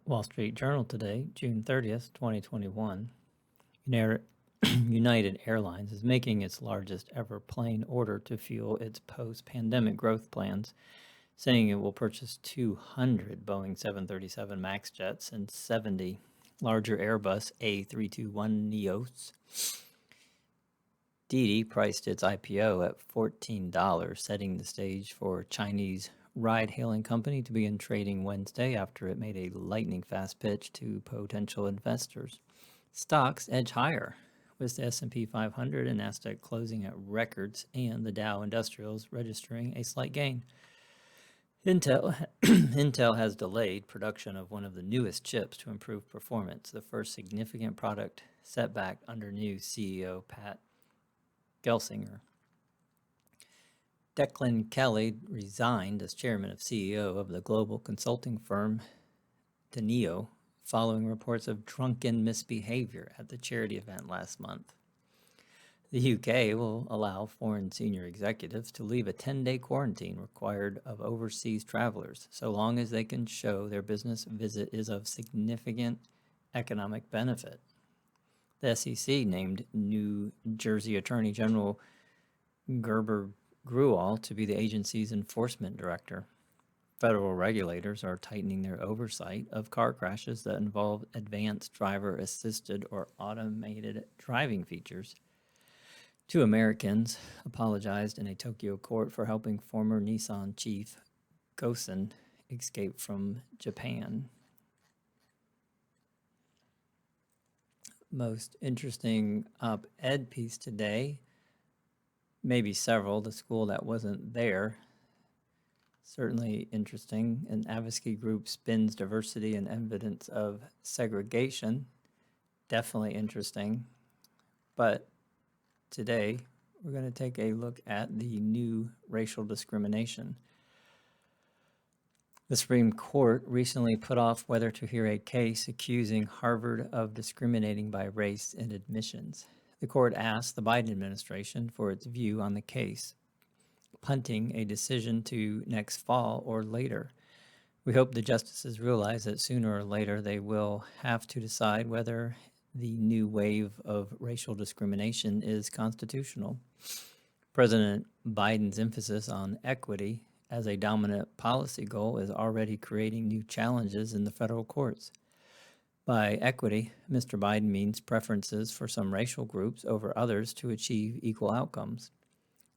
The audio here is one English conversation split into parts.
Wall Street Journal today, June 30th, 2021. United Airlines is making its largest ever plane order to fuel its post-pandemic growth plans, saying it will purchase 200 Boeing 737 MAX jets and 70 larger Airbus A321neos. Didi priced its IPO at $14, setting the stage for Chinese ride-hailing company to begin trading Wednesday after it made a lightning-fast pitch to potential investors. Stocks edge higher, with the S&P 500 and Nasdaq closing at records and the Dow Industrials registering a slight gain. Intel has delayed production of one of the newest chips to improve performance, the first significant product setback under new CEO Pat Gelsinger. Declan Kelly resigned as chairman of CEO of the global consulting firm Teneo following reports of drunken misbehavior at the charity event last month. The UK will allow foreign senior executives to leave a 10-day quarantine required of overseas travelers, so long as they can show their business visit is of significant economic benefit. The SEC named New Jersey Attorney General Gerber Gruwall to be the agency's enforcement director. Federal regulators are tightening their oversight of car crashes that involve advanced driver-assisted or automated driving features. 2 Americans apologized in a Tokyo court for helping former Nissan chief Gosen escape from Japan. Most interesting op-ed piece today, maybe several, the school that wasn't there. Certainly interesting. An advocacy group spins diversity and evidence of segregation. Definitely interesting. But today, we're going to take a look at the new racial discrimination. The Supreme Court recently put off whether to hear a case accusing Harvard of discriminating by race in admissions. The court asked the Biden administration for its view on the case, punting a decision to next fall or later. We hope the justices realize that sooner or later they will have to decide whether the new wave of racial discrimination is constitutional. President Biden's emphasis on equity as a dominant policy goal is already creating new challenges in the federal courts. By equity, Mr. Biden means preferences for some racial groups over others to achieve equal outcomes.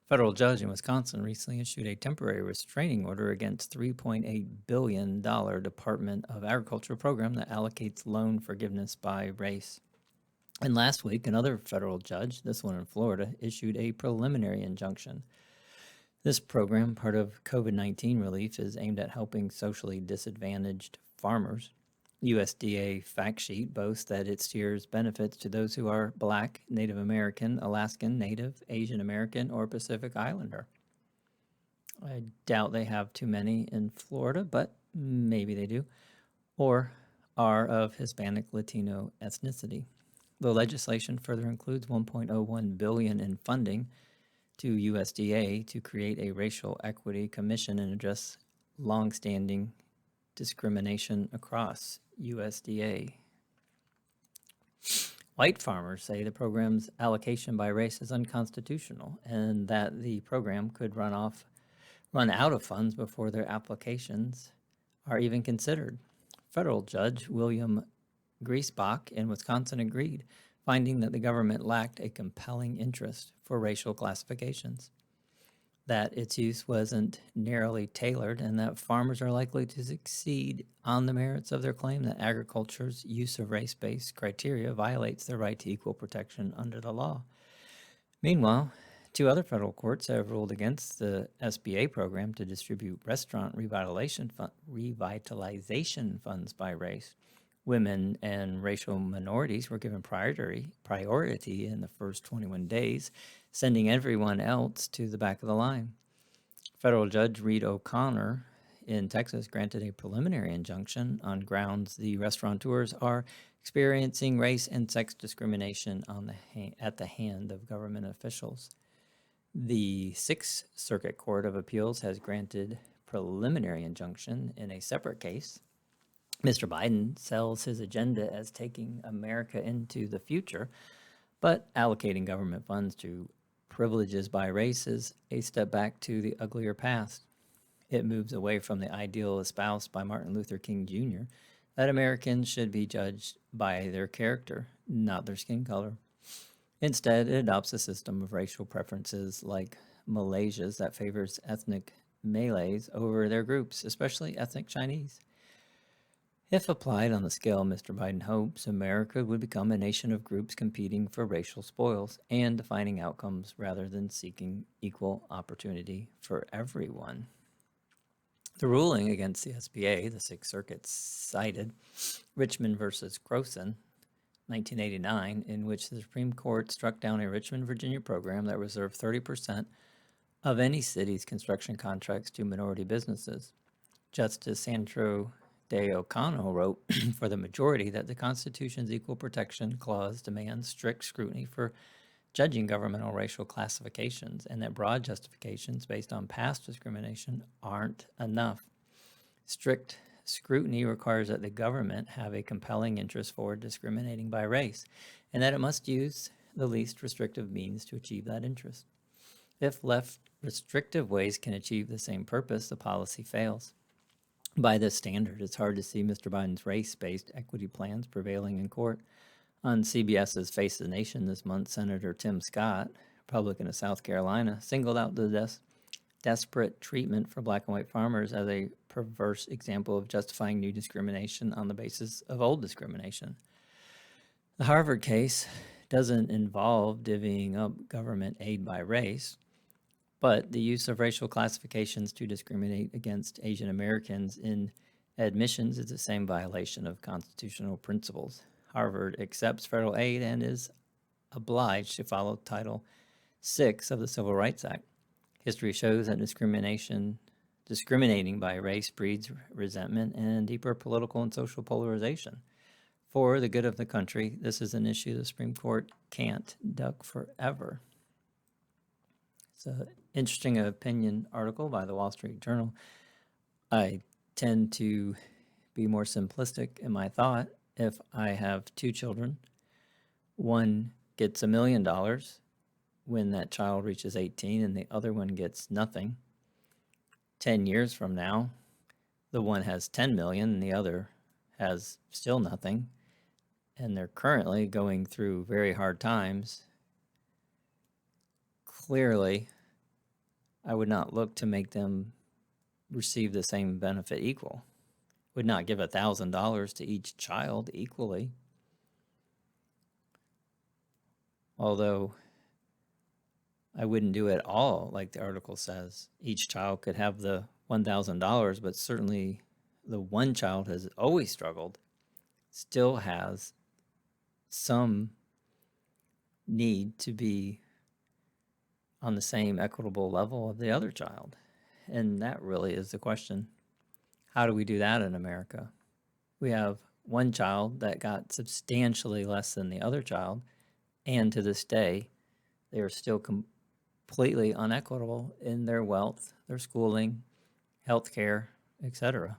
A federal judge in Wisconsin recently issued a temporary restraining order against $3.8 billion Department of Agriculture program that allocates loan forgiveness by race. And last week, another federal judge, this one in Florida, issued a preliminary injunction. This program, part of COVID-19 relief, is aimed at helping socially disadvantaged farmers. USDA fact sheet boasts that it steers benefits to those who are Black, Native American, Alaskan, Native, Asian American, or Pacific Islander. I doubt they have too many in Florida, but maybe they do, or are of Hispanic Latino ethnicity. The legislation further includes $1.01 billion in funding to USDA to create a racial equity commission and address longstanding discrimination across USDA. White farmers say the program's allocation by race is unconstitutional and that the program could run out of funds before their applications are even considered. Federal Judge William Griesbach in Wisconsin agreed, finding that the government lacked a compelling interest for racial classifications, that its use wasn't narrowly tailored, and that farmers are likely to succeed on the merits of their claim that agriculture's use of race-based criteria violates their right to equal protection under the law. Meanwhile, 2 other federal courts have ruled against the SBA program to distribute restaurant revitalization funds by race. Women and racial minorities were given priority in the first 21 days, sending everyone else to the back of the line. Federal Judge Reed O'Connor in Texas granted a preliminary injunction on grounds the restaurateurs are experiencing race and sex discrimination at the hand of government officials. The Sixth Circuit Court of Appeals has granted preliminary injunction in a separate case Mr. Biden sells his agenda as taking America into the future, but allocating government funds to privileges by race is a step back to the uglier past. It moves away from the ideal espoused by Martin Luther King Jr. that Americans should be judged by their character, not their skin color. Instead, it adopts a system of racial preferences like Malaysia's that favors ethnic Malays over their groups, especially ethnic Chinese. If applied on the scale Mr. Biden hopes, America would become a nation of groups competing for racial spoils and defining outcomes rather than seeking equal opportunity for everyone. The ruling against the SBA, the Sixth Circuit cited Richmond versus Croson, 1989, in which the Supreme Court struck down a Richmond, Virginia program that reserved 30% of any city's construction contracts to minority businesses. Justice Sandro de O'Connell wrote for the majority that the Constitution's Equal Protection Clause demands strict scrutiny for judging governmental racial classifications, and that broad justifications based on past discrimination aren't enough. Strict scrutiny requires that the government have a compelling interest for discriminating by race, and that it must use the least restrictive means to achieve that interest. If left restrictive ways can achieve the same purpose, the policy fails. By this standard, it's hard to see Mr. Biden's race-based equity plans prevailing in court. On CBS's Face the Nation this month, Senator Tim Scott, Republican of South Carolina, singled out the desperate treatment for black and white farmers as a perverse example of justifying new discrimination on the basis of old discrimination. The Harvard case doesn't involve divvying up government aid by race, but the use of racial classifications to discriminate against Asian Americans in admissions is the same violation of constitutional principles. Harvard accepts federal aid and is obliged to follow Title VI of the Civil Rights Act. History shows that discriminating by race breeds resentment and deeper political and social polarization. For the good of the country, this is an issue the Supreme Court can't duck forever. It's an interesting opinion article by the Wall Street Journal. I tend to be more simplistic in my thought. If I have two children, one gets $1 million when that child reaches 18 and the other one gets nothing. 10 years from now, the one has 10 million and the other has still nothing. And they're currently going through very hard times. Clearly, I would not look to make them receive the same benefit equal. Would not give $1,000 to each child equally. Although I wouldn't do it all, like the article says. Each child could have the $1,000, but certainly the one child has always struggled, still has some need to be on the same equitable level of the other child. And that really is the question. How do we do that in America? We have one child that got substantially less than the other child, and to this day, they are still completely unequitable in their wealth, their schooling, health care, etc.